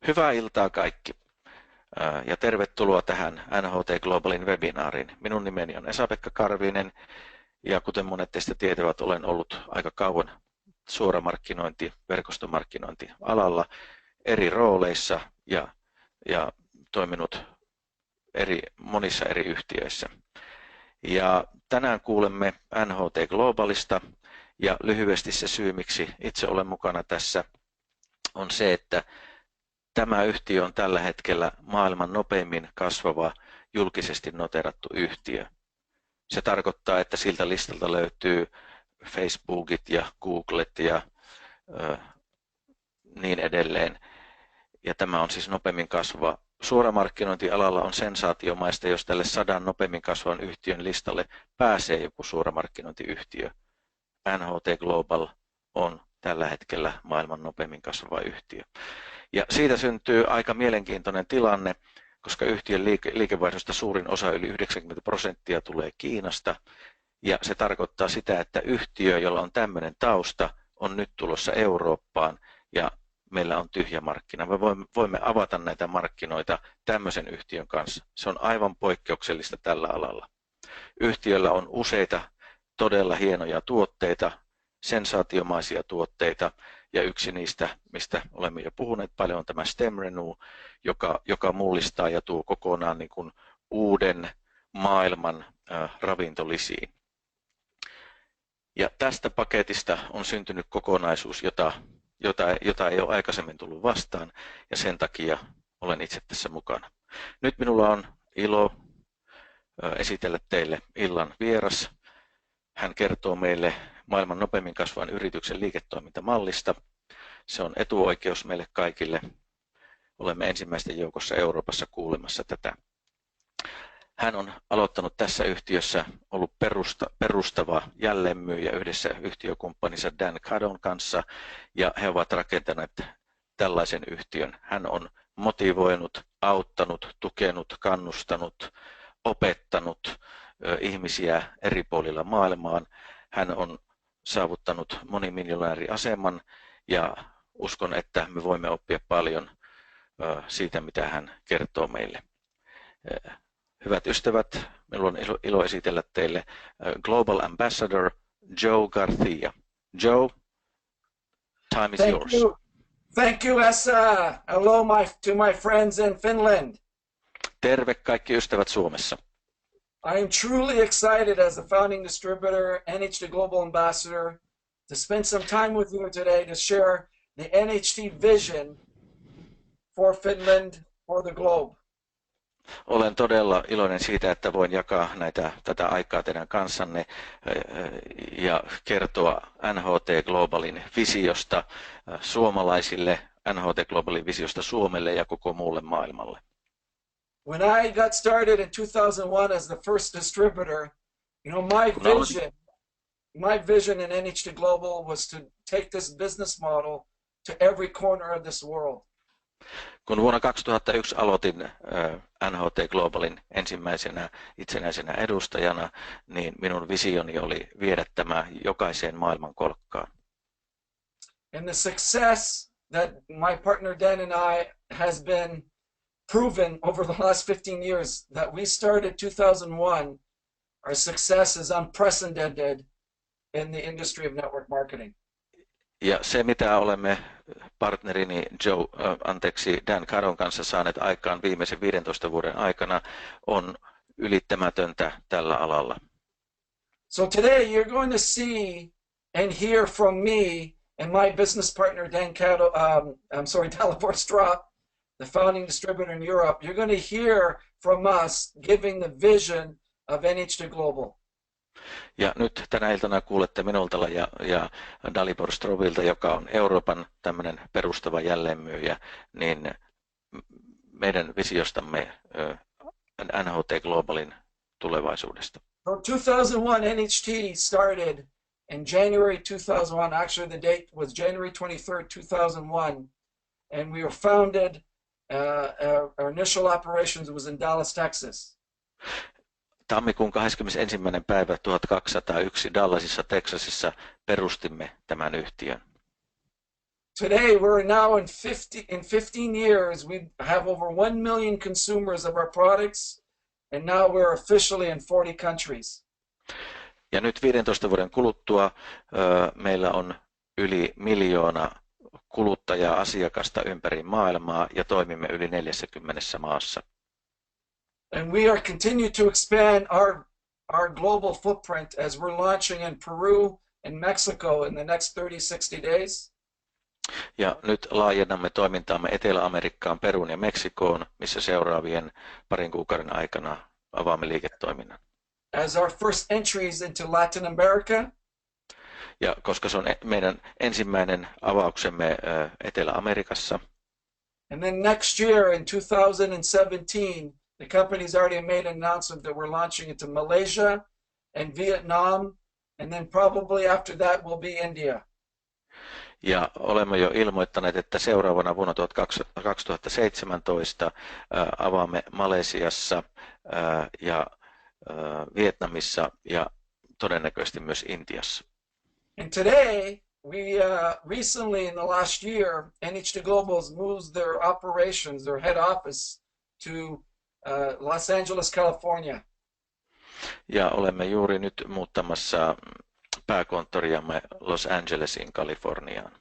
Hyvää iltaa kaikki ja tervetuloa tähän NHT Globalin webinaariin. Minun nimeni on Esa-Pekka Karvinen ja kuten monet teistä tietävät, olen ollut aika kauan suoramarkkinointi, verkostomarkkinointi-alalla eri rooleissa ja toiminut monissa eri yhtiöissä. Ja tänään kuulemme NHT Globalista ja lyhyesti se syy, miksi itse olen mukana tässä, on se, että tämä yhtiö on tällä hetkellä maailman nopeimmin kasvava julkisesti noteerattu yhtiö. Se tarkoittaa, että siltä listalta löytyy Facebookit ja Googlet ja niin edelleen. Ja tämä on siis nopeimmin kasvava. Suoramarkkinointialalla on sensaatiomaista, jos tälle 100 nopeimmin kasvavan yhtiön listalle pääsee joku suoramarkkinointiyhtiö. NHT Global on tällä hetkellä maailman nopeimmin kasvava yhtiö. Ja siitä syntyy aika mielenkiintoinen tilanne, koska yhtiön liikevaihdosta suurin osa, yli 90%, tulee Kiinasta. Ja se tarkoittaa sitä, että yhtiö, jolla on tämmöinen tausta, on nyt tulossa Eurooppaan ja meillä on tyhjä markkina. Me voimme avata näitä markkinoita tämmöisen yhtiön kanssa. Se on aivan poikkeuksellista tällä alalla. Yhtiöllä on useita todella hienoja tuotteita, sensaatiomaisia tuotteita, ja yksi niistä, mistä olemme jo puhuneet paljon, on tämä StemRenew, joka mullistaa ja tuo kokonaan niin kuin uuden maailman ravintolisiin. Ja tästä paketista on syntynyt kokonaisuus, jota ei ole aikaisemmin tullut vastaan, ja sen takia olen itse tässä mukana. Nyt minulla on ilo esitellä teille illan vieras. Hän kertoo meille maailman nopeimmin kasvavan yrityksen liiketoimintamallista. Se on etuoikeus meille kaikille. Olemme ensimmäisten joukossa Euroopassa kuulemassa tätä. Hän on aloittanut tässä yhtiössä, ollut perustava jälleenmyyjä yhdessä yhtiökumppaninsa Dan Cadon kanssa, ja he ovat rakentaneet tällaisen yhtiön. Hän on motivoinut, auttanut, tukenut, kannustanut, opettanut ihmisiä eri puolilla maailmaan. Hän on saavuttanut monimiljonääriaseman ja uskon, että me voimme oppia paljon siitä, mitä hän kertoo meille. Hyvät ystävät, minulla on ilo esitellä teille Global Ambassador Joe Garcia. Joe, time is yours. Thank you, Esa. Hello to my friends in Finland. Terve kaikki ystävät Suomessa. I am truly excited as the founding distributor, NHT Global Ambassador, to spend some time with you today to share the NHT vision for Finland, for the globe. Olen todella iloinen siitä, että voin jakaa tätä aikaa teidän kanssanne ja kertoa NHT Globalin visiosta suomalaisille, NHT Globalin visiosta Suomelle ja koko muulle maailmalle. When I got started in 2001 as the first distributor, my vision in NHT Global was to take this business model to every corner of this world. Kun vuonna 2001 aloitin NHT Globalin ensimmäisenä itsenäisenä edustajana, niin minun visioni oli viedä tämä jokaiseen maailmankolkkaan. And the success that my partner Dan and I has been proven over the last 15 years that we started 2001, our success is unprecedented in the industry of network marketing. Ja se, mitä olemme partnerini Dan Cadon kanssa saaneet aikaan viimeisen 15 vuoden aikana, on ylittämätöntä tällä alalla. So today you're going to see and hear from me and my business partner Dan Cadon, Dalibor Strop, the founding distributor in Europe. You're going to hear from us giving the vision of NHT Global. Ja nyt tänä iltana kuulette minulta ja Dalibor Strovilta, joka on Euroopan tämmöinen perustava jälleenmyyjä, niin meidän visiostamme NHT Globalin tulevaisuudesta. So 2001 NHT started in January 2001. Actually, the date was January 23rd, 2001, and we were founded. Our initial operations was in Dallas, Texas. Tammikuun 21. päivä 1201 Dallasissa, Texasissa perustimme tämän yhtiön. today we're now in 15 years, we have over 1 million consumers of our products, and now we're officially in 40 countries. Ja nyt 15 vuoden kuluttua meillä on yli 1 miljoona kuluttajaa, asiakasta ympäri maailmaa ja toimimme yli 40 maassa. And we are continue to expand our global footprint as we're launching in Peru and Mexico in the next 30-60 days. Ja nyt laajennamme toimintaamme Etelä-Amerikkaan, Peruun ja Meksikoon, missä seuraavien parin kuukauden aikana avaamme liiketoiminnan. As our first entries into Latin America. Ja koska se on meidän ensimmäinen avauksemme Etelä-Amerikassa. And then next year in 2017, the company's already made an announcement that we're launching into Malaysia and Vietnam, and then probably after that will be India. Ja olemme jo ilmoittaneet, että seuraavana vuonna 2017 avaamme Malesiassa ja Vietnamissa ja todennäköisesti myös Intiassa. And today, we recently in the last year, NHT Global has moved their operations, their head office to Los Angeles, California. Ja olemme juuri nyt muuttamassa pääkonttoriamme Los Angelesiin, Kaliforniaan.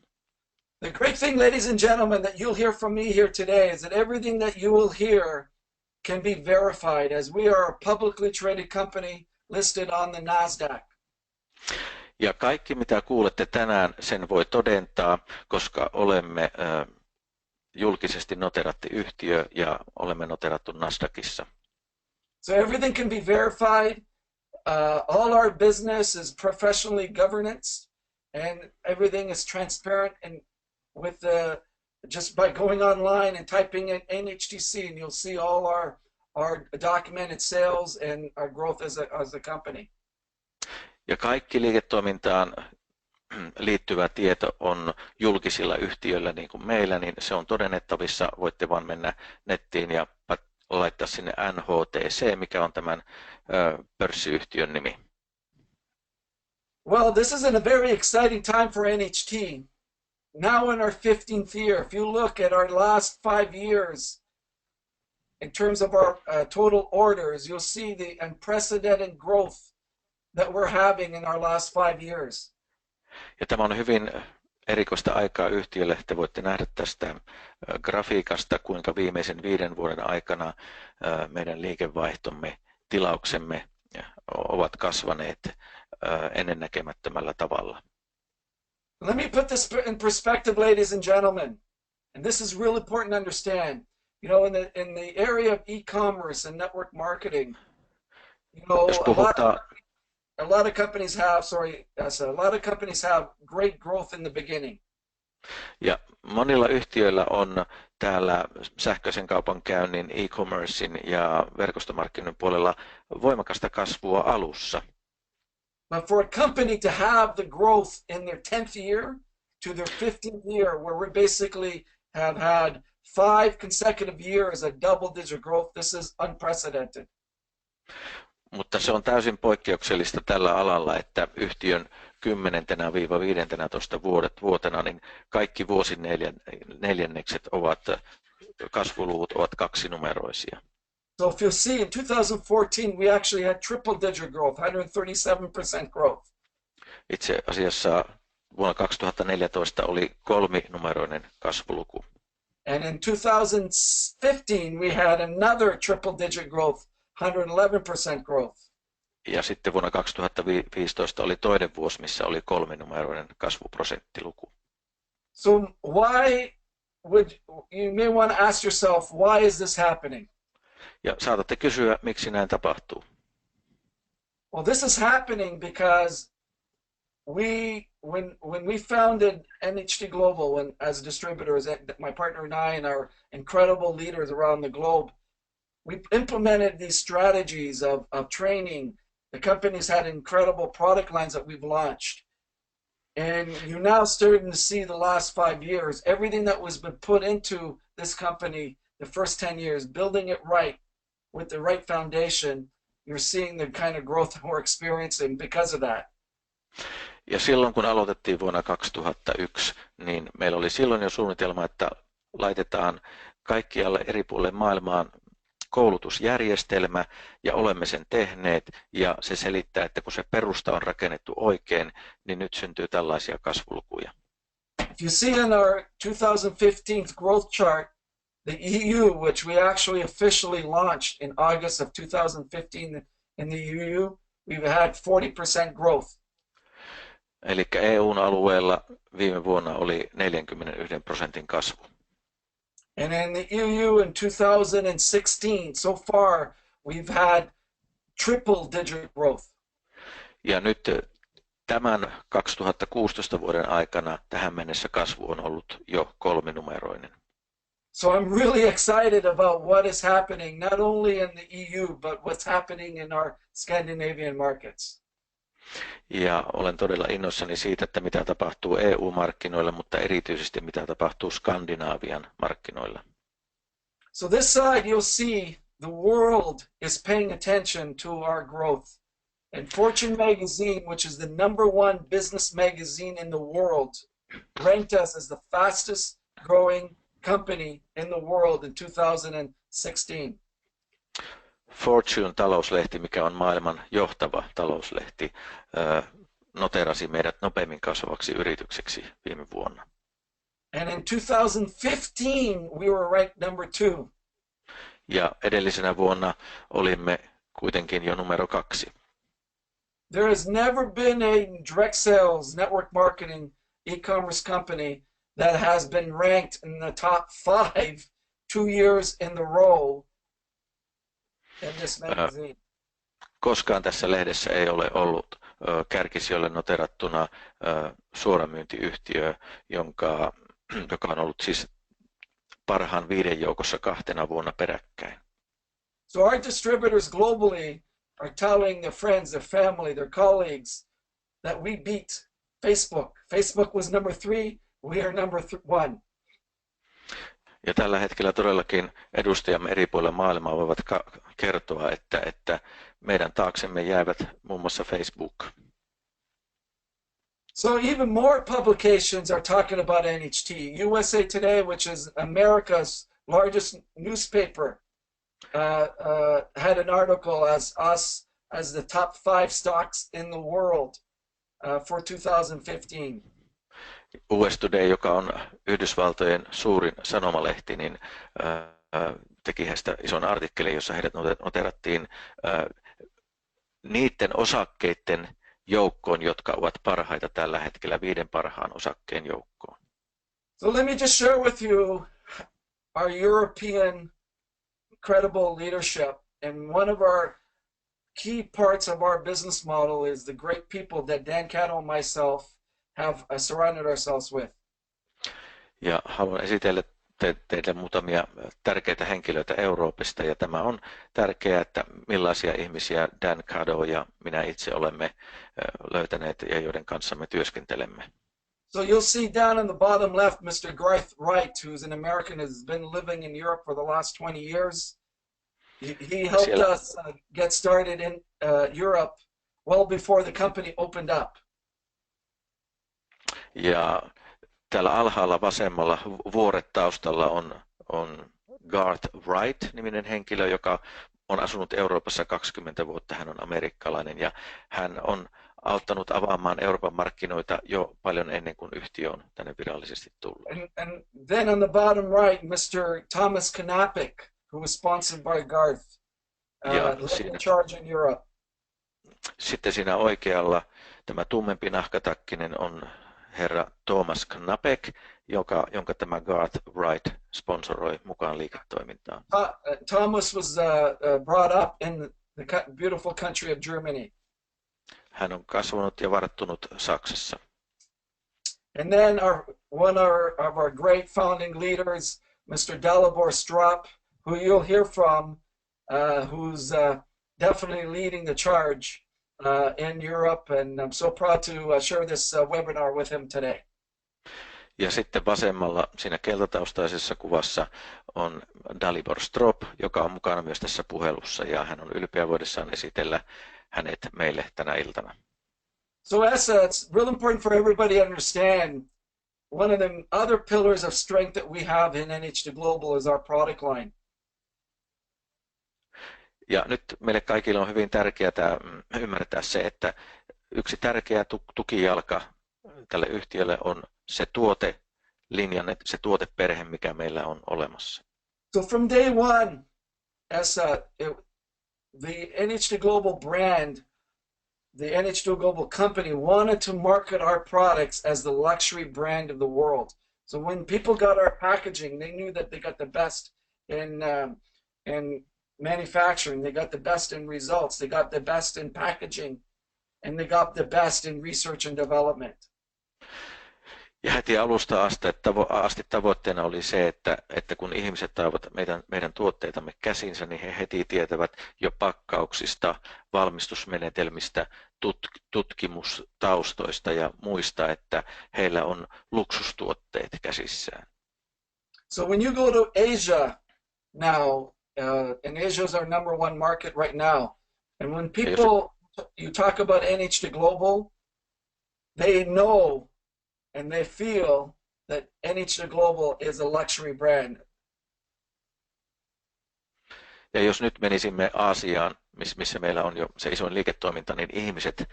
The great thing, ladies and gentlemen, that you'll hear from me here today is that everything that you will hear can be verified as we are a publicly traded company listed on the NASDAQ. Ja kaikki mitä kuulette tänään, sen voi todentaa, koska olemme julkisesti noterattu yhtiö ja olemme noterattu Nasdaqissa. So everything can be verified. All our business is professionally governed, and everything is transparent. And with just by going online and typing in NHTC, and you'll see all our documented sales and our growth as a company. Ja kaikki liiketoimintaan liittyvä tieto on julkisilla yhtiöillä niin kuin meillä, niin se on todennettavissa. Voitte vaan mennä nettiin ja laittaa sinne NHTC, mikä on tämän pörssiyhtiön nimi. Well, this is a very exciting time for NHT. Now in our 15th year, if you look at our last 5 years, in terms of our total orders, you'll see the unprecedented growth that we're having in our last 5 years. Ja tämä on hyvin erikoista aikaa yhtiölle. Te voitte nähdä tästä grafiikasta, kuinka viimeisen 5 vuoden aikana meidän liikevaihtomme, tilauksemme ovat kasvaneet ennennäkemättömällä tavalla. Let me put this in perspective, ladies and gentlemen. And this is really important to understand. You know, in the area of e-commerce and network marketing, you know, a lot of companies have great growth in the beginning. Ja monilla yhtiöillä on täällä sähköisen kaupankäynnin, e-commercein ja verkostomarkkinoinnin puolella voimakasta kasvua alussa. But for a company to have the growth in their 10th year to their 15th year, where we basically have had 5 consecutive years of double-digit growth, this is unprecedented. Mutta se on täysin poikkeuksellista tällä alalla, että yhtiön 10-15 vuotena niin kaikki vuosineljännekset kasvuluvut ovat kaksinumeroisia. So if you see in 2014 we actually had triple-digit growth, 137% growth. Itse asiassa vuonna 2014 oli 3-numeroinen kasvuluku. And in 2015 we had another triple-digit growth, 111% growth. Ja sitten vuonna 2015 oli toinen vuosi, missä oli 3-numeroinen kasvuprosenttiluku. So you may want to ask yourself, why is this happening? Ja saatatte kysyä, miksi näin tapahtuu. Well, this is happening because when we founded NHT Global as distributors, my partner and I and our incredible leaders around the globe, we implemented these strategies of training. The company's had incredible product lines that we've launched. And you're now starting to see the last 5 years, everything that was been put into this company the first 10 years, building it right with the right foundation, you're seeing the kind of growth we're experiencing because of that. Ja silloin kun aloitettiin vuonna 2001, niin meillä oli silloin jo suunnitelma, että laitetaan kaikkialle eri puolille maailmaan koulutusjärjestelmä ja olemme sen tehneet ja se selittää, että kun se perusta on rakennettu oikein, niin nyt syntyy tällaisia kasvulukuja. If you see in our 2015 growth chart, the EU, which we actually officially launched in August of 2015 in the EU, we've had 40% growth. Eli EUn alueella viime vuonna oli 41% kasvu. And in the EU in 2016, so far, we've had triple-digit growth. Ja nyt tämän 2016 vuoden aikana tähän mennessä kasvu on ollut jo kolminumeroinen. So I'm really excited about what is happening, not only in the EU, but what's happening in our Scandinavian markets. Ja olen todella innoissani siitä, että mitä tapahtuu EU-markkinoilla, mutta erityisesti mitä tapahtuu Skandinaavian markkinoilla. So this side you'll see the world is paying attention to our growth. And Fortune magazine, which is the #1 business magazine in the world, ranked us as the fastest growing company in the world in 2016. Fortune talouslehti, mikä on maailman johtava talouslehti, noterasi meidät nopeimmin kasvavaksi yritykseksi viime vuonna. And in 2015 we were ranked #2. Ja edellisenä vuonna olimme kuitenkin jo numero 2. There has never been a direct sales, network marketing, e-commerce company that has been ranked in the top 5 2 years in the row in this magazine. Koskaan tässä lehdessä ei ole ollut kärkisijoille noterattuna suoramyyntiyhtiö, joka on ollut siis parhaan 5 joukossa 2 vuonna peräkkäin. So our distributors globally are telling their friends, their family, their colleagues that we beat Facebook. Facebook was #3, we are #1. Ja tällä hetkellä todellakin edustajamme eri puolilla maailmaa voivat kertoa, että meidän taaksemme jäävät muun muassa Facebook. So even more publications are talking about NHT. USA Today, which is America's largest newspaper, had an article as us as the top 5 stocks in the world for 2015. US Today, joka on Yhdysvaltojen suurin sanomalehti, niin teki heistä ison artikkelin, jossa heidät noterattiin niiden osakkeiden joukkoon, jotka ovat parhaita tällä hetkellä 5 parhaan osakkeen joukkoon. So let me just share with you our European credible leadership. And one of our key parts of our business model is the great people that Dan Catto and myself have surrounded ourselves with. Ja haluan esitellä teille muutamia tärkeitä henkilöitä Euroopasta, ja tämä on tärkeää, että millaisia ihmisiä Dan Catto ja minä itse olemme löytäneet ja joiden kanssa me työskentelemme. So you'll see down in the bottom left Mr. Garth Wright, who's an American, has been living in Europe for the last 20 years. He helped us get started in Europe well before the company opened up. Ja täällä alhaalla vasemmalla vuoretaustalla on Garth Wright-niminen henkilö, joka on asunut Euroopassa 20 vuotta. Hän on amerikkalainen ja hän on auttanut avaamaan Euroopan markkinoita jo paljon ennen kuin yhtiö on tänne virallisesti tullut. And then on the bottom right, Mr. Thomas Knapik, who was sponsored by Garth, led the charge in Europe. Sitten siinä oikealla tämä tummempi nahkatakkinen on herra Thomas Knapek, jonka tämä Garth Wright sponsoroi mukaan liiketoimintaan. Thomas was brought up in the beautiful country of Germany. Hän on kasvanut ja varttunut Saksassa. And then one of our great founding leaders, Mr. Dalibor Strop, who you'll hear from, who's definitely leading the charge in Europe, and I'm so proud to share this webinar with him today. Ja sitten vasemmalla siinä keltataustaisessa kuvassa on Dalibor Strop, joka on mukana myös tässä puhelussa, ja hän on ylpeä voidessaan esitellä hänet meille tänä iltana. So Essa, it's real important for everybody to understand one of the other pillars of strength that we have in NH2 Global is our product line. Ja nyt meille kaikille on hyvin tärkeää ymmärtää se, että yksi tärkeä tukijalka tälle yhtiölle on se tuotelinja, se tuoteperhe, mikä meillä on olemassa. So from day one, the NH2 Global brand, the NH2 Global company wanted to market our products as the luxury brand of the world. So when people got our packaging, they knew that they got the best in manufacturing, they got the best in results, they got the best in packaging, and they got the best in research and development. Ja heti alusta asti tavoitteena oli se, että kun ihmiset saavat meidän tuotteitamme käsinsä, niin he heti tietävät jo pakkauksista, valmistusmenetelmistä, tutkimustaustoista ja muista, että heillä on luksustuotteet käsissään. So when you go to Asia now, and Asia is our number one market right now, and when people, you talk about NH2 Global, they know and they feel that NH2 Global is a luxury brand. Ja jos nyt menisimme Aasiaan, missä meillä on jo se isoin liiketoiminta, niin ihmiset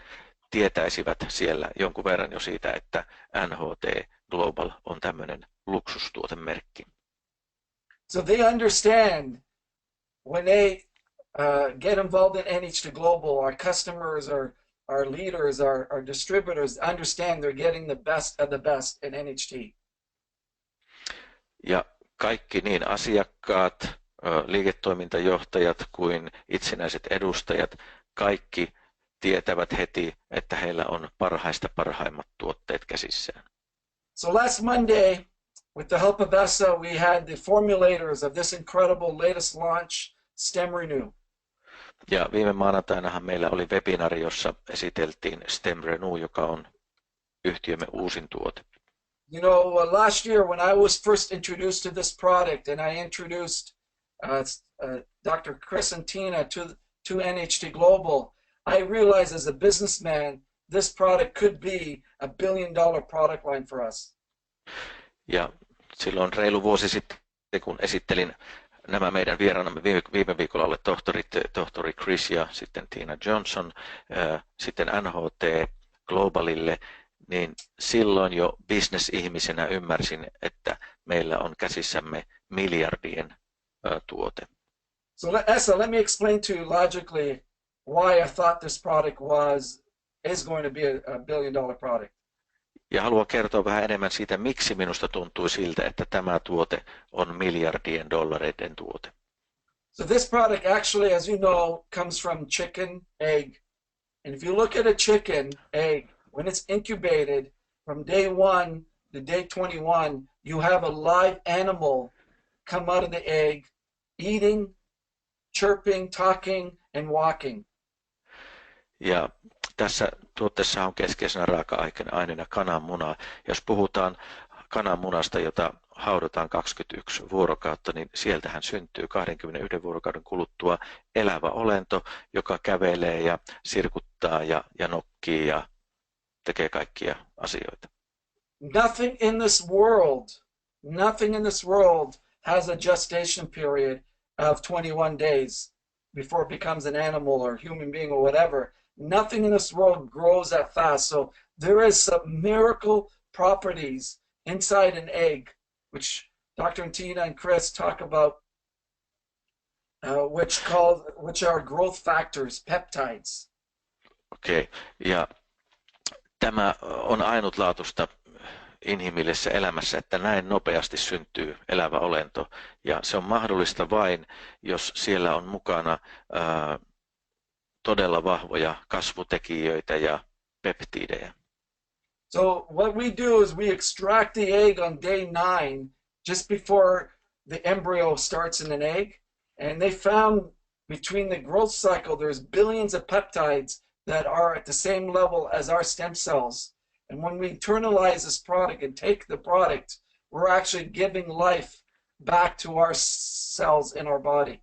tietäisivät siellä jonkun verran jo siitä, että NHT Global on tämmöinen luksustuotemerkki. So they understand when they get involved in NH2 Global, our customers, our leaders, our distributors understand they're getting the best of the best in NHT. Ja kaikki niin asiakkaat, liiketoimintajohtajat kuin itsenäiset edustajat, kaikki tietävät heti, että heillä on parhaista parhaimmat tuotteet käsissään. So last Monday, with the help of ESSA, we had the formulators of this incredible latest launch, StemRenew. Ja viime maanantainahan meillä oli webinaari, jossa esiteltiin StemRenew, joka on yhtiömme uusin tuote. You know, last year when I was first introduced to this product and I introduced Dr. Chris and Tina to NH2 Global, I realized as a businessman, this product could be a $1 billion product line for us. Ja silloin reilu vuosi sitten, kun esittelin nämä meidän vieraanamme viime viikolla olleet tohtori Chris ja sitten Tina Johnson, sitten NHT Globalille, niin silloin jo business-ihmisenä ymmärsin, että meillä on käsissämme miljardien tuote. So Essa, let me explain to you logically why I thought this product is going to be a $1 billion product. Ja haluan kertoa vähän enemmän siitä, miksi minusta tuntui siltä, että tämä tuote on miljardien dollareiden tuote. So this product actually, as you know, comes from chicken egg. And if you look at a chicken egg, when it's incubated from day 1 to day 21, you have a live animal come out of the egg, eating, chirping, talking, and walking. Ja tässä tuotteessa on keskeisenä raaka-aineena kananmuna. Jos puhutaan kananmunasta, jota haudotaan 21 vuorokautta, niin sieltähän syntyy 21 vuorokauden kuluttua elävä olento, joka kävelee ja sirkuttaa ja nokkii ja tekee kaikkia asioita. Nothing in this world has a gestation period of 21 days before it becomes an animal or human being or whatever. Nothing in this world grows that fast. So there is some miracle properties inside an egg, which Dr. Tina and Chris talk about, which are growth factors, peptides. Okei, ja tämä on ainutlaatuista inhimillisessä elämässä, että näin nopeasti syntyy elävä olento. Ja se on mahdollista vain, jos siellä on mukana todella vahvoja kasvutekijöitä ja peptidejä. So what we do is we extract the egg on day 9, just before the embryo starts in an egg. And they found between the growth cycle, there's billions of peptides that are at the same level as our stem cells. And when we internalize this product and take the product, we're actually giving life back to our cells in our body.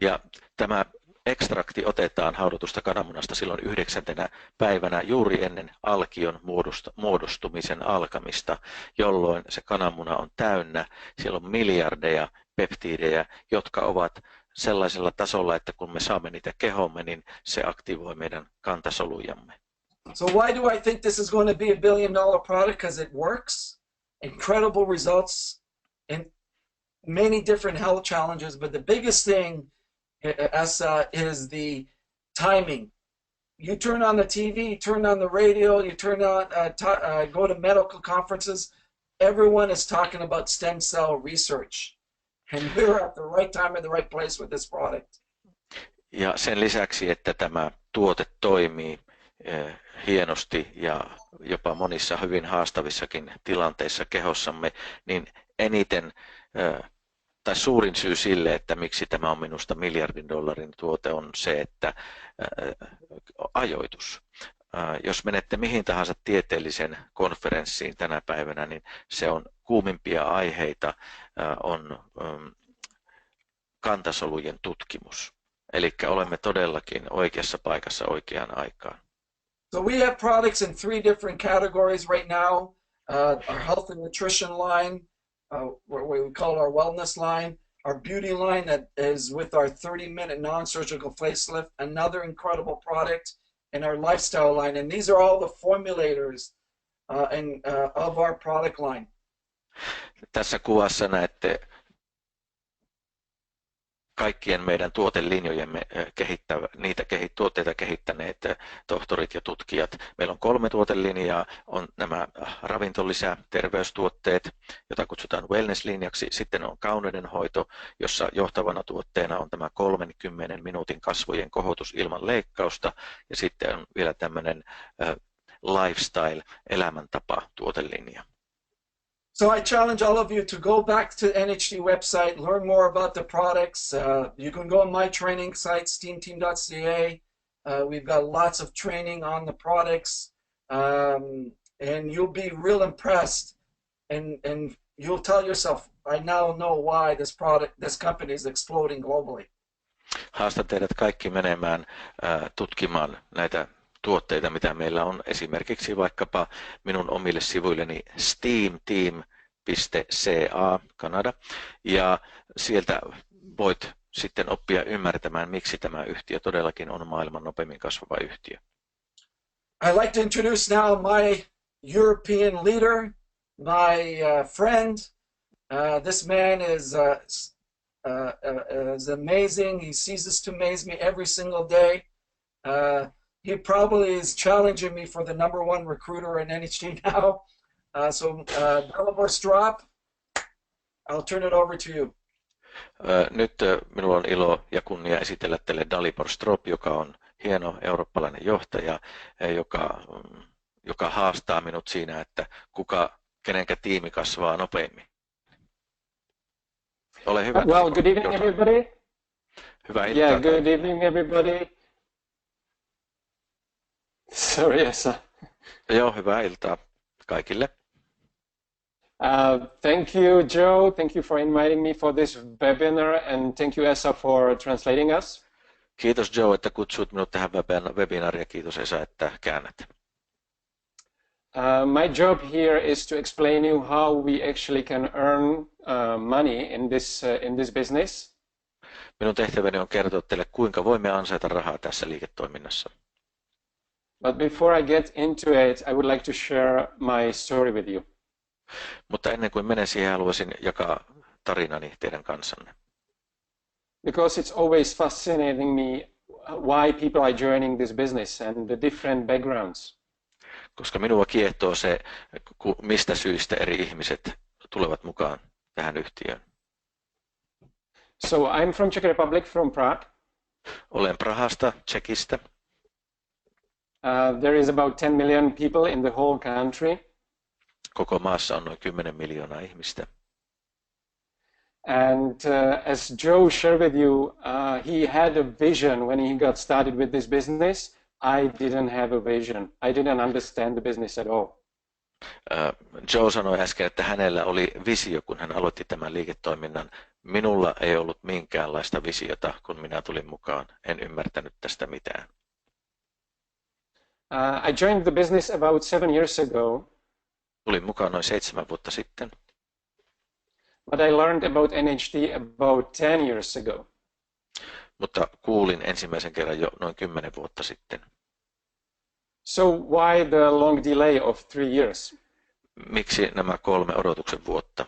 Ja tämä ekstrakti otetaan haudutusta kananmunasta silloin 9. päivänä juuri ennen alkion muodostumisen alkamista, jolloin se kananmuna on täynnä. Siellä on miljardeja peptiidejä, jotka ovat sellaisella tasolla, että kun me saamme niitä kehomme, niin se aktivoi meidän kantasolujamme. So why do I think this is going to be $1 billion product? Because it works. Incredible results in many different health challenges, but the biggest thing is the timing. You turn on the TV, you turn on the radio, you turn on, go to medical conferences, everyone is talking about stem cell research. And we're at the right time and the right place with this product. Ja sen lisäksi, että tämä tuote toimii hienosti ja jopa monissa hyvin haastavissakin tilanteissa kehossamme, niin eniten tai suurin syy sille, että miksi tämä on minusta $1 miljardin tuote, on se, että ajoitus. Jos menette mihin tahansa tieteellisen konferenssiin tänä päivänä, niin se on kuumimpia aiheita, on kantasolujen tutkimus. Eli olemme todellakin oikeassa paikassa oikeaan aikaan. So we have products in 3 different categories right now. Our health and nutrition line, what we call our wellness line, our beauty line that is with our 30-minute non-surgical facelift, another incredible product, and our lifestyle line. And these are all the formulators of our product line. Tässä kuvassa näette kaikkien meidän tuotelinjojemme tuotteita kehittäneet tohtorit ja tutkijat. Meillä on 3 tuotelinjaa, on nämä ravintolisä, terveystuotteet, jota kutsutaan wellness-linjaksi. Sitten on kauneudenhoito, jossa johtavana tuotteena on tämä 30 minuutin kasvojen kohotus ilman leikkausta. Ja sitten on vielä tämmöinen lifestyle, elämäntapa tuotelinja. So I challenge all of you to go back to the NHD website, learn more about the products. You can go on my training site, steamteam.ca. We've got lots of training on the products, and you'll be real impressed. And you'll tell yourself, I now know why this company is exploding globally. Haastan teidät kaikki menemään tutkimaan näitä tuotteita, mitä meillä on, esimerkiksi vaikkapa minun omille sivuilleni steamteam.ca Kanada, ja sieltä voit sitten oppia ymmärtämään, miksi tämä yhtiö todellakin on maailman nopeimmin kasvava yhtiö. I'd like to introduce now my European leader, my friend. This man is amazing. He ceases to amaze me every single day. He probably is challenging me for the #1 recruiter in NHD now. Dalibor Strop, I'll turn it over to you. Nyt minulla on ilo ja kunnia esitellä teille Dalibor Strop, joka on hieno eurooppalainen johtaja, joka haastaa minut siinä, että kenenkä tiimi kasvaa nopeimmin. Ole hyvä. Well, good evening everybody. Hyvää iltaa. Yeah, good evening everybody. Sorry, yes. Joo, hyvää iltaa kaikille. Thank you, Joe. Thank you for inviting me for this webinar, and thank you, Esa, for translating us. Kiitos, Joe, että kutsut minut tähän webinariin, ja kiitos, Esa, että käännät. My job here is to explain you how we actually can earn money in this business. Minun tehtäväni on kertoa teille, kuinka voimme ansaita rahaa tässä liiketoiminnassa. But before I get into it, I would like to share my story with you. Mutta ennen kuin menen siihen, haluaisin jakaa tarinani teidän kanssanne. Because it's always fascinating me why people are joining this business and the different backgrounds. Koska minua kiehtoo se, mistä syistä eri ihmiset tulevat mukaan tähän yhtiöön. So I'm from Czech Republic, from Prague. Olen Prahasta, Tšekistä. There is about 10 million people in the whole country. Koko maassa on noin 10 miljoonaa ihmistä. And as Joe shared with you, he had a vision when he got started with this business. I didn't have a vision. I didn't understand the business at all. Joe sanoi äsken, että hänellä oli visio, kun hän aloitti tämän liiketoiminnan. Minulla ei ollut minkäänlaista visiota, kun minä tulin mukaan. En ymmärtänyt tästä mitään. I joined the business about 7 years ago, Tulin mukaan noin 7 vuotta sitten, but I learned about NHD about 10 years ago. mutta kuulin ensimmäisen kerran jo noin 10 vuotta sitten. So why the long delay of 3 years? Miksi nämä 3 odotuksen vuotta?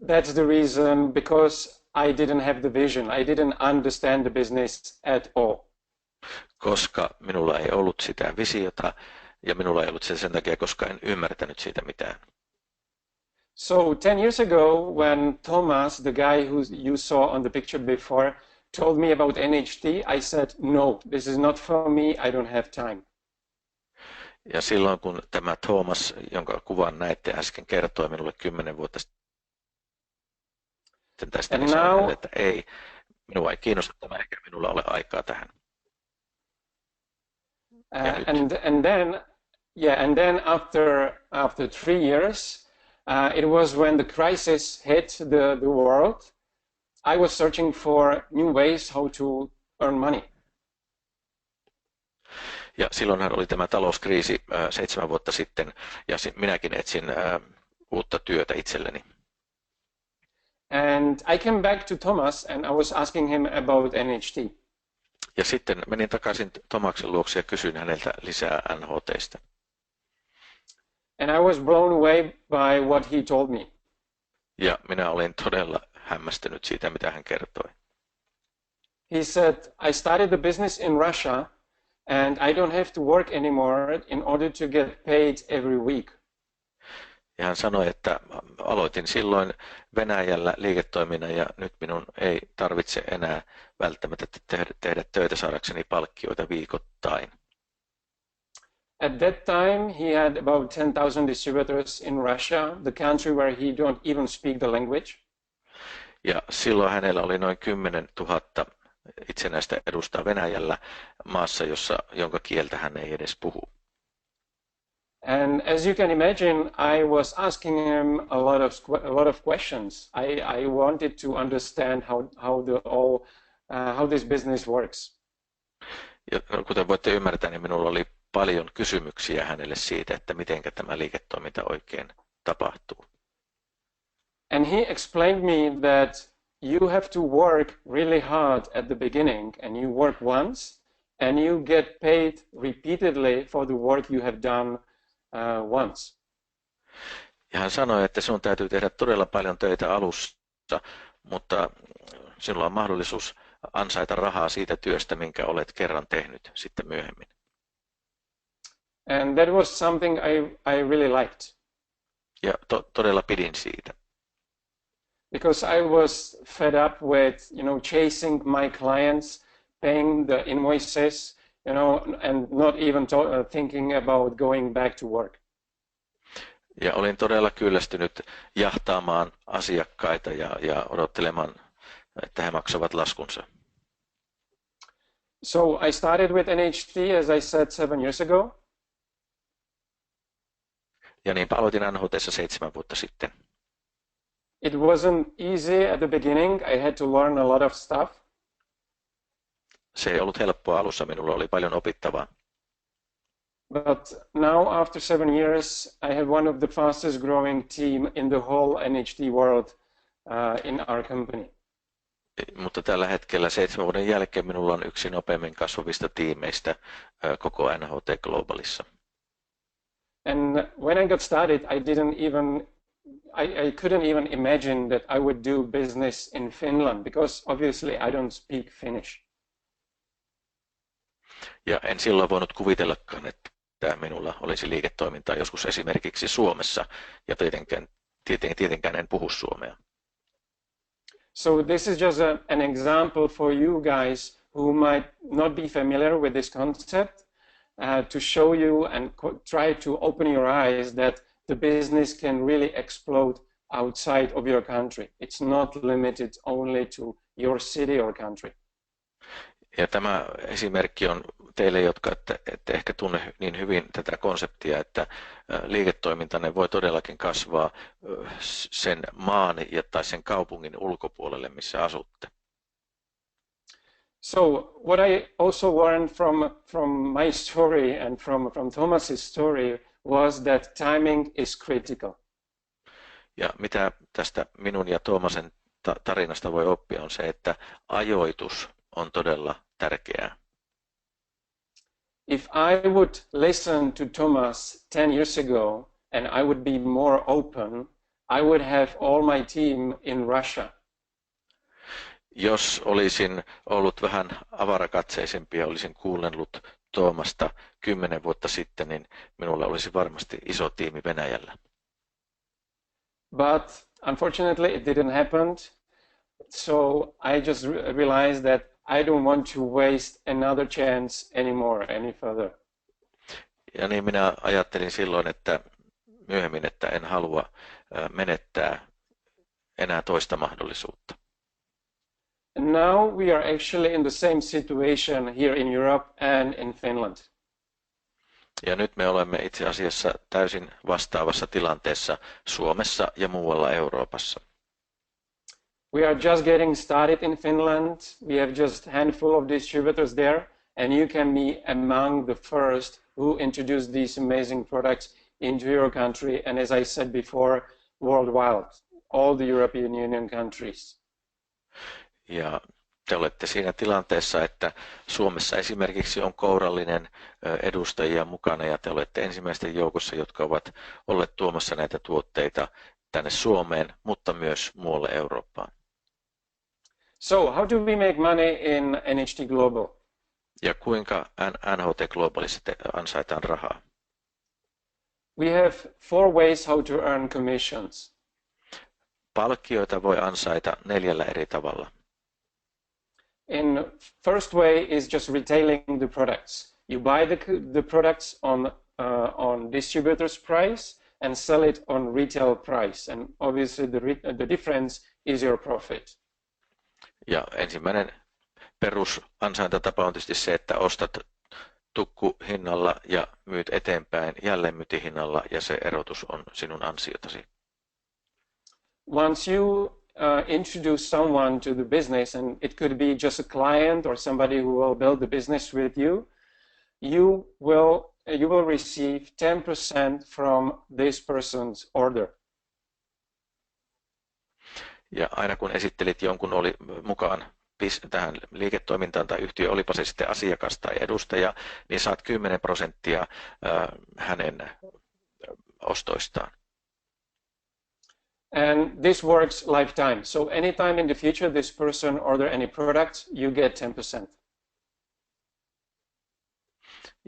That's the reason, because I didn't have the vision. I didn't understand the business at all. Koska minulla ei ollut sitä visiota ja minulla ei ollut se sen takia, koska en ymmärtänyt siitä mitään. So 10 years ago, when Thomas, the guy who you saw on the picture before, told me about NHD, I said, no, this is not for me, I don't have time. Ja silloin kun tämä Thomas, jonka kuvan näitte äsken, kertoi minulle 10 vuotta sitten tästä, niin sanoin, että ei, minua ei kiinnosta tämä, eikä minulla ole aikaa tähän. And then after 3 years, it was when the crisis hit the world. I was searching for new ways how to earn money. Ja silloinhan oli tämä talouskriisi 7 vuotta sitten, ja minäkin etsin uutta työtä itselleni. And I came back to Thomas and I was asking him about NHD. Ja sitten menin takaisin Tomaksen luokse ja kysyin häneltä lisää NHT:stä. And I was blown away by what he told me. Ja minä olin todella hämmästynyt siitä, mitä hän kertoi. He said, I started the business in Russia and I don't have to work anymore in order to get paid every week. Ja hän sanoi, että aloitin silloin Venäjällä liiketoiminnan ja nyt minun ei tarvitse enää välttämättä tehdä töitä saadakseni palkkioita viikoittain. At that time, he had about 10,000 distributors in Russia, the country where he don't even speak the language. Ja silloin hänellä oli noin 10 000 itsenäistä edustaa Venäjällä, maassa, jonka kieltä hän ei edes puhu. And as you can imagine, I was asking him a lot of questions. I wanted to understand how this business works. Ja kuten voitte ymmärtää, niin minulla oli paljon kysymyksiä hänelle siitä, että miten tämä liiketoiminta oikein tapahtuu. And he explained me that you have to work really hard at the beginning, and you work once, and you get paid repeatedly for the work you have done once. Ja hän sanoi, että sinun täytyy tehdä todella paljon töitä alussa, mutta sinulla on mahdollisuus ansaita rahaa siitä työstä, minkä olet kerran tehnyt sitten myöhemmin. And that was something I really liked. Ja todella pidin siitä. Because I was fed up with, chasing my clients, paying the invoices, and not even thinking about going back to work. Ja olin todella kyllästynyt jahtaamaan asiakkaita ja odottelemaan, että he maksavat laskunsa. So I started with NHD, as I said, 7 years ago. Ja niin aloitin NHT:ssä 7 vuotta sitten. It wasn't easy at the beginning. I had to learn a lot of stuff. Se ei ollut helppoa alussa, minulla oli paljon opittavaa. But now, after 7 years, I have one of the fastest growing team in the whole NHD world in our company. Mutta tällä hetkellä 7 vuoden jälkeen minulla on yksi nopeammin kasvavista tiimeistä koko NHT Globalissa. And when I got started, I couldn't even imagine that I would do business in Finland because obviously I don't speak Finnish. Ja en silloin voinut kuvitellakaan, että minulla olisi liiketoimintaa joskus esimerkiksi Suomessa, ja tietenkään en puhu suomea. So this is just an example for you guys who might not be familiar with this concept, to show you and try to open your eyes that the business can really explode outside of your country. It's not limited only to your city or country. Ja tämä esimerkki on teille, jotka ette ehkä tunne niin hyvin tätä konseptia, että liiketoimintanne voi todellakin kasvaa sen maan tai sen kaupungin ulkopuolelle, missä asutte. So what I also learned from my story and from Thomas's story was that timing is critical. Ja mitä tästä minun ja Tuomasen tarinasta voi oppia on se, että ajoitus on todella tärkeää. If I would listen to Thomas 10 years ago and I would be more open, I would have all my team in Russia. Jos olisin ollut vähän avarakatseisempi ja olisin kuunnellut Tuomasta 10 vuotta sitten, niin minulla olisi varmasti iso tiimi Venäjällä. But unfortunately it didn't happen. So I just realized that I don't want to waste another chance anymore, any further. Ja niin minä ajattelin silloin, että myöhemmin, että en halua menettää enää toista mahdollisuutta. And now we are actually in the same situation here in Europe and in Finland. Ja nyt me olemme itse asiassa täysin vastaavassa tilanteessa Suomessa ja muualla Euroopassa. We are just getting started in Finland. We have just a handful of distributors there, and you can be among the first who introduce these amazing products into your country, and as I said before, worldwide, all the European Union countries. Ja te olette siinä tilanteessa, että Suomessa esimerkiksi on kourallinen edustajia mukana ja te olette ensimmäisten joukossa, jotka ovat olleet tuomassa näitä tuotteita tänne Suomeen, mutta myös muualle Eurooppaan. So how do we make money in NHT Global? Ja kuinka NHT Globalissa ansaitaan rahaa? We have 4 ways how to earn commissions. Palkkioita voi ansaita 4 eri tavalla. In first way is just retailing the products. You buy the products on distributor's price and sell it on retail price, and obviously the difference is your profit. Ja ensimmäinen perusansaintatapa on tietysti se, että ostat tukkuhinnalla ja myyt eteenpäin jälleenmyyntihinnalla ja se erotus on sinun ansiotasi. Once you introduce someone to the business, and it could be just a client or somebody who will build the business with you, you will receive 10% from this person's order. Ja aina kun esittelit jonkun oli mukaan tähän liiketoimintaan tai yhtiö, olipa se sitten asiakas tai edustaja, niin saat 10% hänen ostoistaan. And this works lifetime. So anytime in the future this person order any product, you get 10%.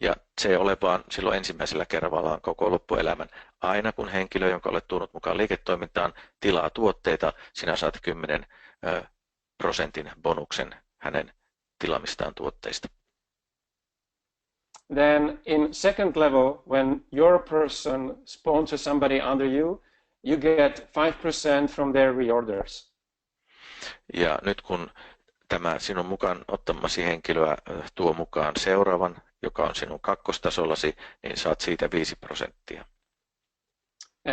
Ja se ei ole vaan silloin ensimmäisellä kerralla koko loppuelämän. Aina kun henkilö, jonka olet tuonut mukaan liiketoimintaan, tilaa tuotteita, sinä saat 10% bonuksen hänen tilamistaan tuotteista. Then in second level, when your person sponsors somebody under you, you get 5% from their reorders. Ja nyt kun tämä sinun mukaan ottamasi henkilöä tuo mukaan seuraavan, joka on sinun kakkostasollasi, niin saat siitä 5%.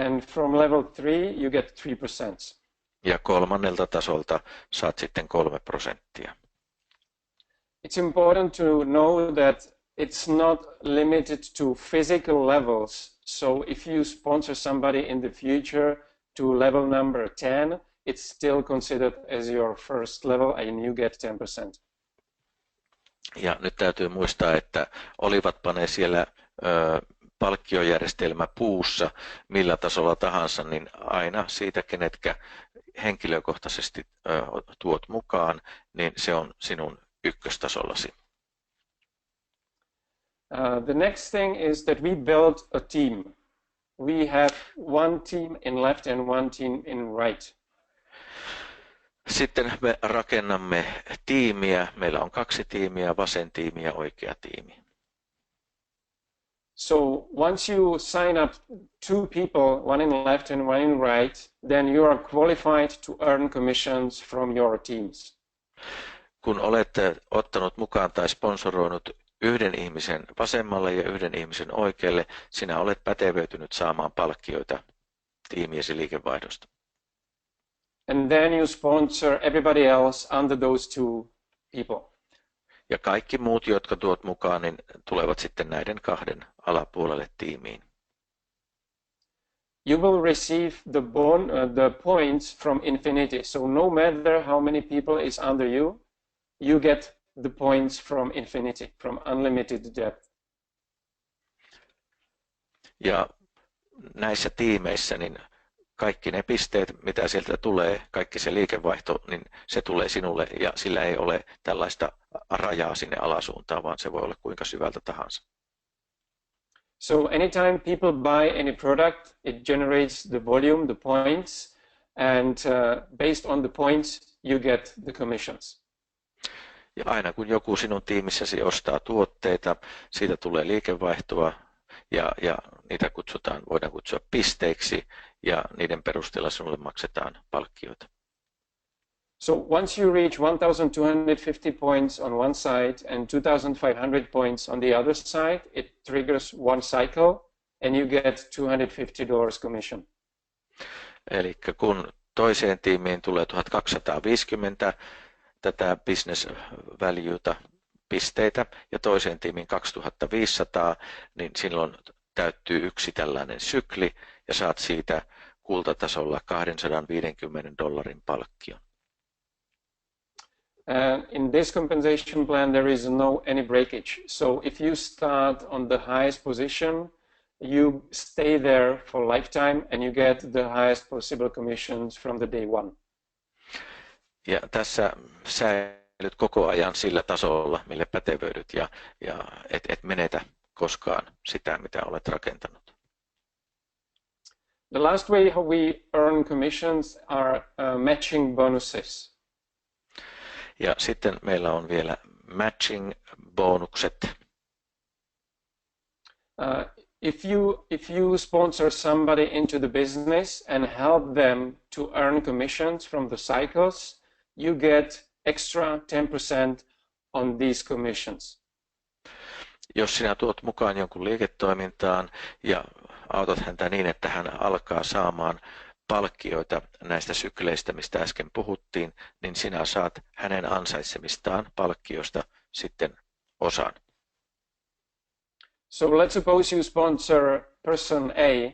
And from level 3, you get 3%. Ja kolmannelta tasolta saat sitten 3%. It's important to know that it's not limited to physical levels. So if you sponsor somebody in the future to level number 10, it's still considered as your first level and you get 10%. Ja nyt täytyy muistaa, että olivatpa ne siellä palkkiojärjestelmä puussa millä tasolla tahansa, niin aina siitä, kenetkä henkilökohtaisesti tuot mukaan, niin se on sinun ykköstasollasi. The next thing is that we build a team. We have one team in left and one team in right. Sitten me rakennamme tiimiä. Meillä on 2 tiimiä, vasen tiimi ja oikea tiimi. So once you sign up 2 people, one in left and one in right, then you are qualified to earn commissions from your teams. kun olette ottanut mukaan tai sponsoroinut yhden ihmisen vasemmalle ja yhden ihmisen oikealle, sinä olet pätevöitynyt saamaan palkkioita tiimiesi liikevaihdosta. And then you sponsor everybody else under those two people. Ja kaikki muut, jotka tuot mukaan, niin tulevat sitten näiden kahden alapuolelle tiimiin. You will receive the points from infinity. So no matter how many people is under you, you get the points from infinity, from unlimited depth. Ja näissä tiimeissä niin kaikki ne pisteet, mitä sieltä tulee, kaikki se liikevaihto, niin se tulee sinulle ja sillä ei ole tällaista rajaa sinne alasuuntaan, vaan se voi olla kuinka syvältä tahansa. So anytime people buy any product, it generates the volume, the points, and based on the points, you get the commissions. Ja aina kun joku sinun tiimissäsi ostaa tuotteita, siitä tulee liikevaihtoa ja niitä voidaan kutsua pisteiksi ja niiden perusteella sinulle maksetaan palkkioita. So once you reach 1,250 points on one side and 2,500 points on the other side, it triggers one cycle and you get $250 commission. Eli kun toiseen tiimiin tulee 1250 tätä business valueta pisteitä ja toiseen tiimiin 2500, niin silloin täyttyy yksi tällainen sykli ja saat siitä kultatasolla $250 palkkion. In this compensation plan, there is no any breakage. So if you start on the highest position, you stay there for lifetime and you get the highest possible commissions from the day one. Ja tässä säilyt koko ajan sillä tasolla, mille pätevöidyt ja et menetä koskaan sitä, mitä olet rakentanut. The last way how we earn commissions are matching bonuses. Ja sitten meillä on vielä matching-bonukset. If you sponsor somebody into the business and help them to earn commissions from the cycles, you get extra 10% on these commissions. Jos sinä tuot mukaan jonkun liiketoimintaan ja autat häntä niin, että hän alkaa saamaan palkkioita näistä sykleistä, mistä äsken puhuttiin, niin sinä saat hänen ansaitsemistaan palkkioista sitten osan. So let's suppose you sponsor person A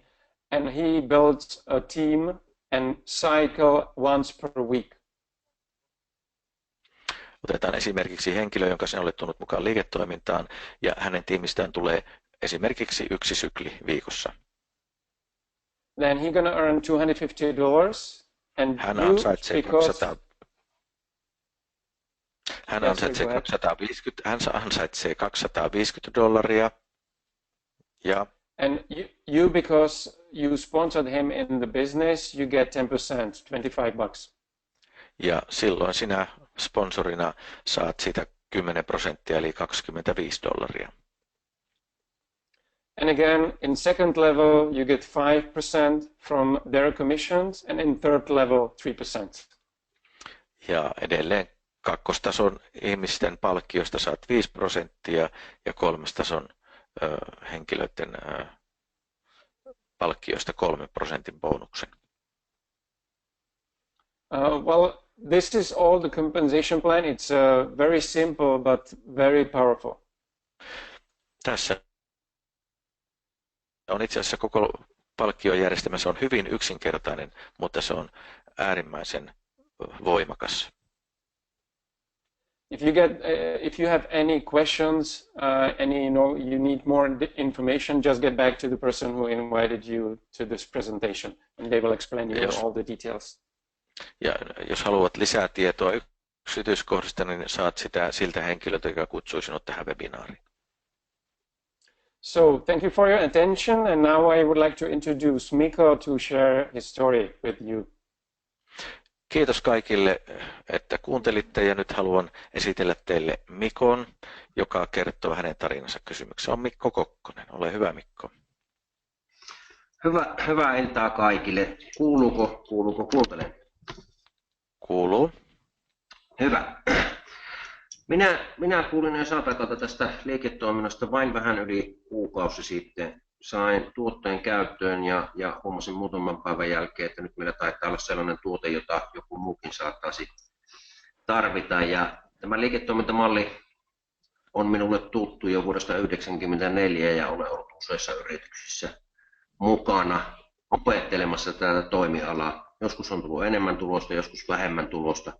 and he builds a team and cycle once per week. Otetaan esimerkiksi henkilö, jonka sinä olet tuonut mukaan liiketoimintaan ja hänen tiimistään tulee esimerkiksi yksi sykli viikossa. Then he's gonna earn $250 and Hän you, ansaitsee because 200. Hän ansaitsee $250 ja and you because you sponsored him in the business, you get 10%, $25. ja silloin sinä sponsorina saat sitä 10% eli $25. And again, in second level, you get 5% from their commissions, and in third level, 3%. Ja edelleen kakkostason ihmisten palkkiosta saat 5% ja kolmostason henkilöiden palkkioista 3% bonuksen. Well, this is all the compensation plan. It's very simple but very powerful. Tässä on itse asiassa koko palkkiojärjestelmä, se on hyvin yksinkertainen, mutta se on äärimmäisen voimakas. If you have any questions, you need more information, just get back to the person who invited you to this presentation, and they will explain you all the details. Ja jos haluat lisää tietoa yksityiskohdista, niin saat sitä siltä henkilöltä, joka kutsui sinut tähän webinaariin. So thank you for your attention, and now I would like to introduce Mikko to share his story with you. Kiitos kaikille, että kuuntelitte, ja nyt haluan esitellä teille Mikon, joka kertoo hänen tarinansa kysymyksessä. On Mikko Kokkonen. Ole hyvä, Mikko. Hyvää iltaa kaikille. Kuuluuko kuuntele? Kuuluu. Hyvä. Minä kuulin Esapekalta tästä liiketoiminnasta vain vähän yli kuukausi sitten. Sain tuotteen käyttöön ja huomasin muutaman päivän jälkeen, että nyt meillä taitaa olla sellainen tuote, jota joku muukin saattaisi tarvita. Ja tämä liiketoimintamalli on minulle tuttu jo vuodesta 1994 ja olen ollut useissa yrityksissä mukana opettelemassa tätä toimialaa. Joskus on tullut enemmän tulosta, joskus vähemmän tulosta.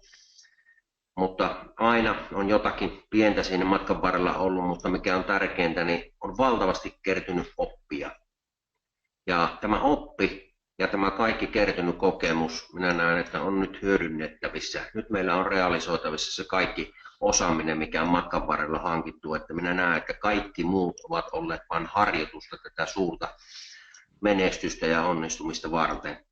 Mutta aina on jotakin pientä siinä matkan varrella ollut, mutta mikä on tärkeintä, niin on valtavasti kertynyt oppia. Ja tämä oppi ja tämä kaikki kertynyt kokemus, minä näen, että on nyt hyödynnettävissä. Nyt meillä on realisoitavissa se kaikki osaaminen, mikä on matkan varrella hankittu, että minä näen, että kaikki muut ovat olleet vain harjoitusta tätä suurta menestystä ja onnistumista varten.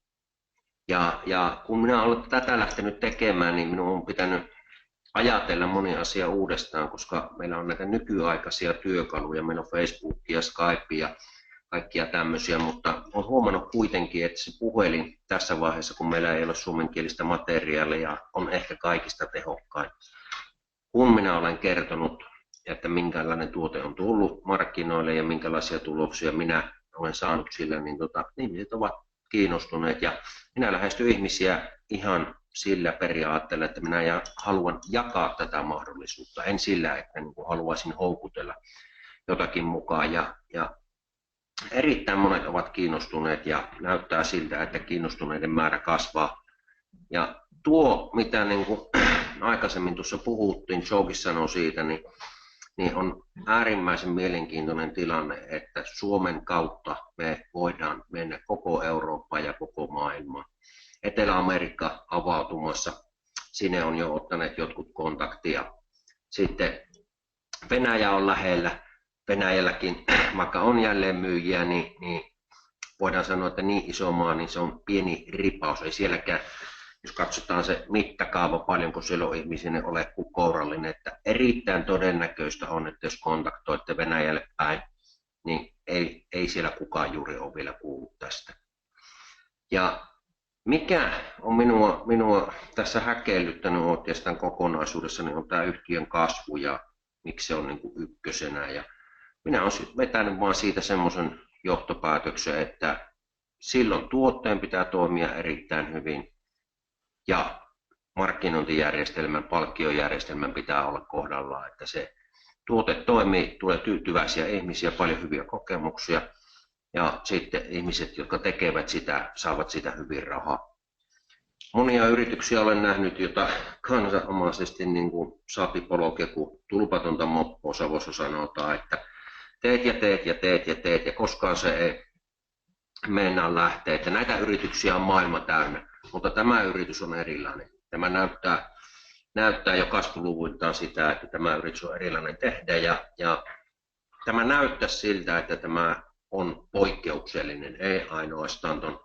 Ja kun minä olen tätä lähtenyt tekemään, niin minun on pitänyt ajatella moni asia uudestaan, koska meillä on näitä nykyaikaisia työkaluja, meillä on Facebookia, Skypea ja kaikkia tämmöisiä, mutta olen huomannut kuitenkin, että se puhelin tässä vaiheessa, kun meillä ei ole suomenkielistä materiaalia, on ehkä kaikista tehokkain. Kun minä olen kertonut, että minkälainen tuote on tullut markkinoille ja minkälaisia tuloksia minä olen saanut sillä, niin ihmiset ovat kiinnostuneet ja minä lähestyn ihmisiä ihan sillä periaatteella, että minä haluan jakaa tätä mahdollisuutta, en sillä, että haluaisin houkutella jotakin mukaan. Ja erittäin monet ovat kiinnostuneet ja näyttää siltä, että kiinnostuneiden määrä kasvaa. Ja tuo, mitä aikaisemmin tuossa puhuttiin, Joukis sanoi siitä, niin on äärimmäisen mielenkiintoinen tilanne, että Suomen kautta me voidaan mennä koko Eurooppaan ja koko maailmaan. Etelä-Amerikka avautumassa, sinne on jo ottaneet jotkut kontaktia. Sitten Venäjä on lähellä, Venäjälläkin, vaikka on jälleen myyjiä, niin voidaan sanoa, että niin iso maa, niin se on pieni ripaus. Ei sielläkään, jos katsotaan se mittakaava, paljonko siellä on ihmisiä, niin ole kuin kourallinen. Että erittäin todennäköistä on, että jos kontaktoitte Venäjälle päin, niin ei siellä kukaan juuri ole vielä kuullut tästä. Ja mikä on minua tässä häkellyttänyt oikeastaan kokonaisuudessa, niin on tämä yhtiön kasvu ja miksi se on ykkösenä. Ja minä olen vetänyt vaan siitä semmoisen johtopäätöksen, että silloin tuotteen pitää toimia erittäin hyvin ja markkinointijärjestelmän, palkkiojärjestelmän pitää olla kohdallaan, että se tuote toimii, tulee tyytyväisiä ihmisiä, paljon hyviä kokemuksia. Ja sitten ihmiset, jotka tekevät sitä, saavat sitä hyvin rahaa. Monia yrityksiä olen nähnyt, joita kansanomaisesti niin kuin Sapi Polokeku, tulpatonta moppoa Savossa sanotaan, että teet ja teet ja teet ja teet ja koskaan se ei mennä lähteä. Että näitä yrityksiä on maailma täynnä, mutta tämä yritys on erilainen. Tämä näyttää jo kasvuluvuiltaan sitä, että tämä yritys on erilainen tehdä ja tämä näyttää siltä, että tämä on poikkeuksellinen, ei ainoastaan tuon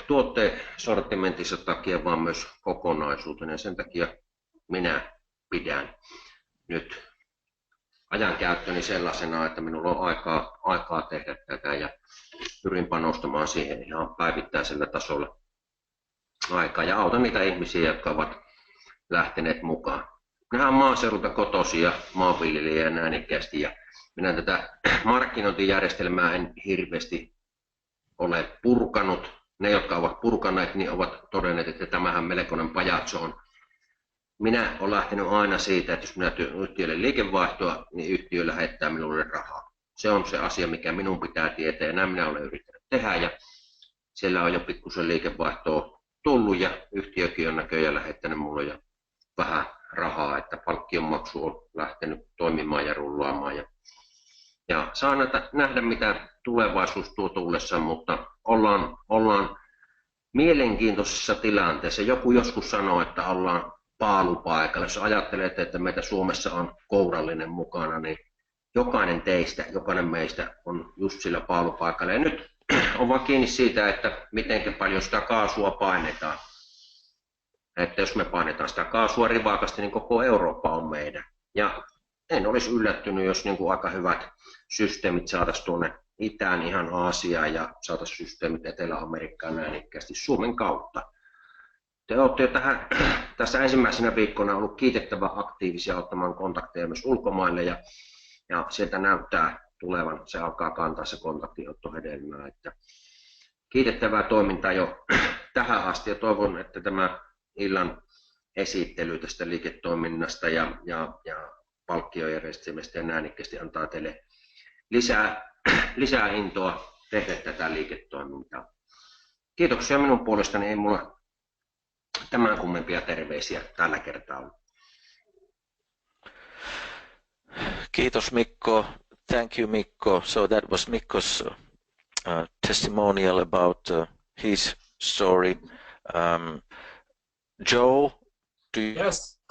tuottesortimentissa takia, vaan myös kokonaisuutena. Ja sen takia minä pidän nyt ajankäyttöni sellaisena, että minulla on aikaa tehdä tätä ja pyrin panostamaan siihen ihan päivittäisellä tasolla aikaa ja autan niitä ihmisiä, jotka ovat lähteneet mukaan. Minä olen maaseudulta kotoisin ja maanviljelijä äänekkäästi ja minä tätä markkinointijärjestelmää en hirveästi ole purkanut. Ne, jotka ovat purkaneet, niin ovat todenneet, että tämähän melkoinen pajatso on. Minä olen lähtenyt aina siitä, että jos minä työn yhtiölle liikevaihtoa, niin yhtiö lähettää minulle rahaa. Se on se asia, mikä minun pitää tietää ja näin minä olen yrittänyt tehdä. Ja siellä on jo pikkusen liikevaihtoa tullut ja yhtiökin on näköjään lähettänyt minulle jo vähän rahaa, että palkkionmaksu on lähtenyt toimimaan ja rullaamaan. Ja saa nähdä, mitä tulevaisuus tuo tullessaan, mutta ollaan mielenkiintoisessa tilanteessa. Joku joskus sanoo, että ollaan paalupaikalla. Jos ajattelet, että meitä Suomessa on kourallinen mukana, niin jokainen meistä on just sillä paalupaikalla. Ja nyt on vaan kiinni siitä, että miten paljon sitä kaasua painetaan. Että jos me painetaan sitä kaasua rivakasti, niin koko Eurooppa on meidän. Ja en olisi yllättynyt, jos aika hyvät systeemit saataisiin tuonne itään ihan Aasiaan ja saataisiin systeemit Etelä-Amerikkaan äänekkäästi Suomen kautta. Te olette jo tähän tässä ensimmäisenä viikkoina ollut kiitettävä aktiivisia ottamaan kontakteja myös ulkomaille ja sieltä näyttää tulevan, se alkaa kantaa se kontaktiotto hedelmää. Että kiitettävää toimintaa jo tähän asti ja toivon, että tämä illan esittely tästä liiketoiminnasta ja palkkiojärjestelmästä ja näännikkeesti antaa teille lisää intoa tehdä tätä liiketoimintaa. Kiitoksia minun puolestani, ei mulla tämän kummempia terveisiä tällä kertaa ole. Kiitos Mikko. Thank you Mikko. So that was Mikko's testimonial about his story. Joe, do you, Yes.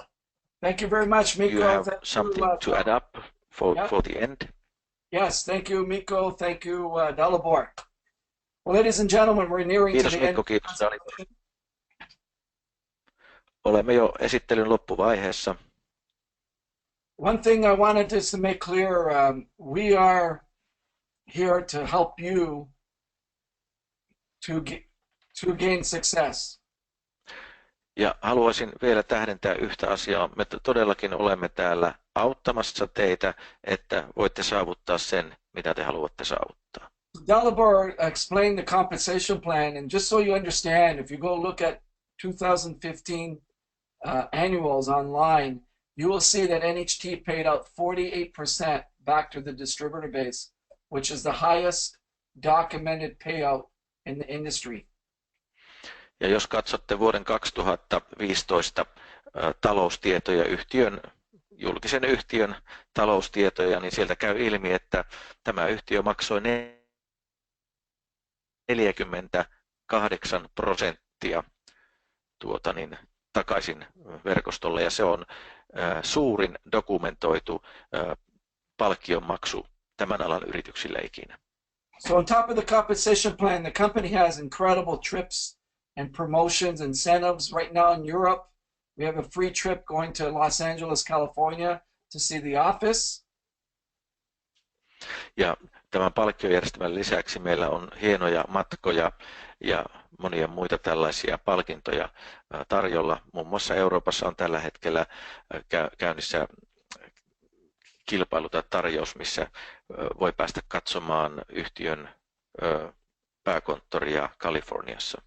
Thank you very much, Mikko. you have Thank something you, to add up for Yeah. the end? Yes, thank you, Mikko. Thank you, Dalibor. Well, ladies and gentlemen, we're nearing Kiitos to the Mikko, end. kiitos Dalibor. Olemme jo esittelyn loppuvaiheessa. One thing I wanted just to make clear, we are here to help you to gain success. Ja haluaisin vielä tähdentää yhtä asiaa. Me todellakin olemme täällä auttamassa teitä, että voitte saavuttaa sen, mitä te haluatte saavuttaa. Dalibor explained the compensation plan, and just so you understand, if you go look at 2015 annuals online, you will see that NHT paid out 48% back to the distributor base, which is the highest documented payout in the industry. Ja jos katsotte vuoden 2015 taloustietoja, julkisen yhtiön taloustietoja, niin sieltä käy ilmi, että tämä yhtiö maksoi 48% takaisin verkostolle, ja se on suurin dokumentoitu palkkionmaksu tämän alan yrityksille ikinä. So on top of the compensation plan, the company has incredible trips and promotions, incentives. Right now in Europe, we have a free trip going to Los Angeles, California to see The Office. Ja tämän palkkiojärjestelmän lisäksi meillä on hienoja matkoja ja monia muita tällaisia palkintoja tarjolla. Muun muassa Euroopassa on tällä hetkellä käynnissä kilpailu tai tarjous, missä voi päästä katsomaan yhtiön pääkonttoria Kaliforniassa.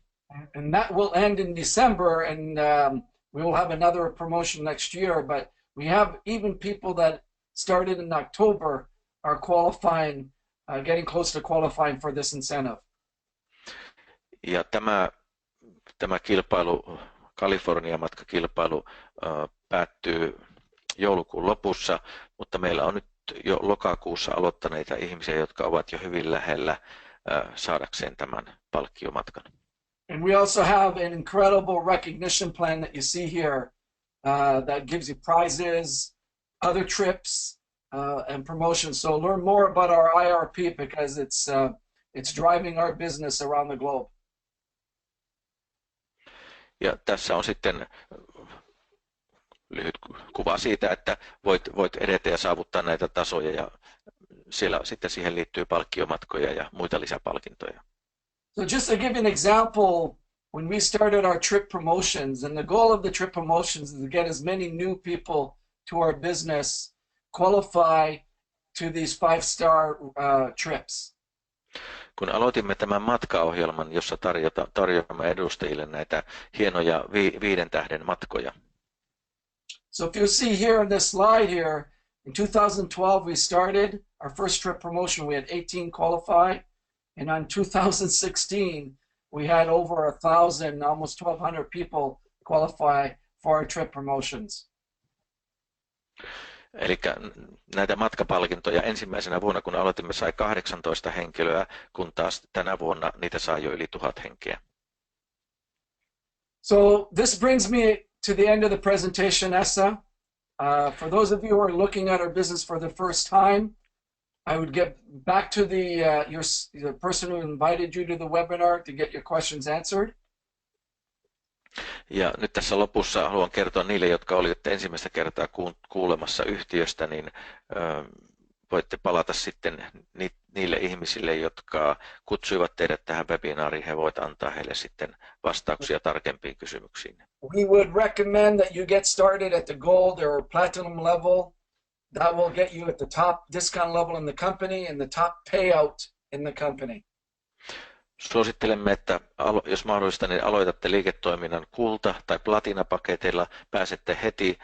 And that will end in December, and we will have another promotion next year. But we have even people that started in October are qualifying, getting close to qualifying for this incentive. Ja tämä kilpailu, Kalifornian matkakilpailu, päättyy joulukuun lopussa, mutta meillä on nyt jo lokakuussa aloittaneita ihmisiä, jotka ovat jo hyvin lähellä saadakseen tämän palkkiomatkan. And we also have an incredible recognition plan that you see here that gives you prizes, other trips, and promotions. So learn more about our IRP because it's driving our business around the globe. Ja tässä on sitten lyhyt kuva siitä, että voit edetä ja saavuttaa näitä tasoja, ja siellä sitten siihen liittyy palkkiomatkoja ja muita lisäpalkintoja. So just to give you an example, when we started our trip promotions, and the goal of the trip promotions is to get as many new people to our business qualify to these 5-star trips. Kun aloitimme tämän matkaohjelman, jossa tarjoamme edustajille näitä hienoja 5 tähden matkoja. So if you see here on this slide here, in 2012 we started our first trip promotion. We had 18 qualify, and on 2016 we had over 1,000, almost 1,200 people qualify for our trip promotions. Eli näitä matkapalkintoja ensimmäisenä vuonna, kun aloitimme, sai 18 henkilöä, kun taas tänä vuonna niitä saa jo yli 1,000 henkeä. So this brings me to the end of the presentation, Essa. For those of you who are looking at our business for the first time, I would get back to the person who invited you to the webinar to get your questions answered. Ja nyt tässä lopussa haluan kertoa niille, jotka olitte ensimmäistä kertaa kuulemassa yhtiöstä, niin voitte palata sitten niille ihmisille, jotka kutsuivat teidät tähän webinaariin. He voivat antaa heille sitten vastauksia tarkempiin kysymyksiin. we would recommend that you get started at the gold or platinum level. That will get you at the top discount level in the company and the top payout in the company. Suosittelemme, että jos mahdollista, niin aloitatte liiketoiminnan kulta- tai platinapaketeilla, pääsette heti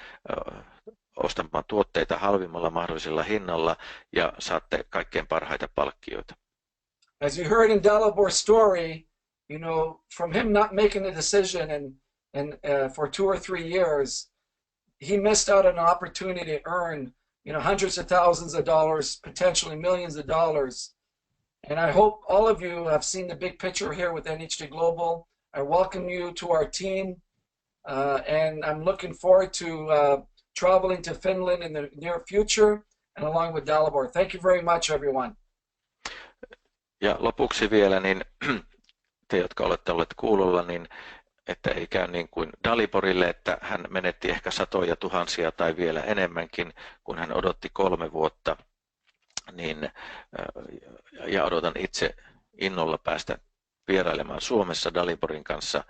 ostamaan tuotteita halvimmalla mahdollisella hinnalla ja saatte kaikkein parhaita palkkioita. As you heard in Dalibor's story, you know, from him not making a decision and for 2 or 3 years, he missed out on an opportunity to earn, you know, hundreds of thousands of dollars, potentially millions of dollars. And I hope all of you have seen the big picture here with NHD Global. I welcome you to our team, and I'm looking forward to traveling to Finland in the near future and along with Dalibor. Thank you very much, everyone. Ja lopuksi vielä, niin te, jotka olette olleet kuulolla, niin että ei käy niin kuin Daliborille, että hän menetti ehkä satoja tuhansia tai vielä enemmänkin, kun hän odotti 3 vuotta. Niin, ja odotan itse innolla päästä vierailemaan Suomessa Daliborin kanssa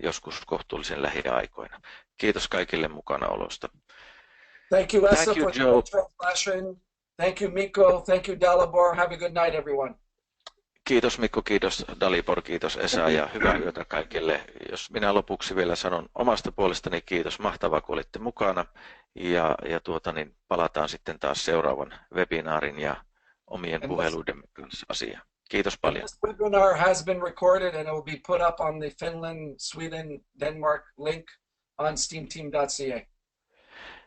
joskus kohtuullisen lähiaikoina. Kiitos kaikille mukanaolosta. Thank you, Esa, for the translation. Thank you, Mikko. Thank you, Dalibor. Have a good night, everyone. Kiitos Mikko, kiitos Dalibor, kiitos Esa ja hyvää yötä kaikille. Jos minä lopuksi vielä sanon omasta puolestani kiitos, mahtavaa kun olitte mukana ja niin palataan sitten taas seuraavan webinaarin ja omien puheluiden kanssa asiaan. Kiitos paljon. This webinar has been recorded and it will be put up on the Finland, Sweden, Denmark link on steamteam.ca.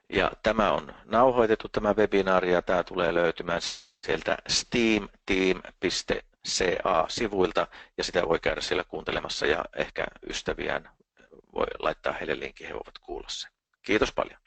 Ja tämä on nauhoitettu tämä webinaari ja tämä tulee löytymään sieltä steamteam.ca-sivuilta ja sitä voi käydä siellä kuuntelemassa ja ehkä ystäviään voi laittaa heille linkin, he voivat kuulla sen. Kiitos paljon.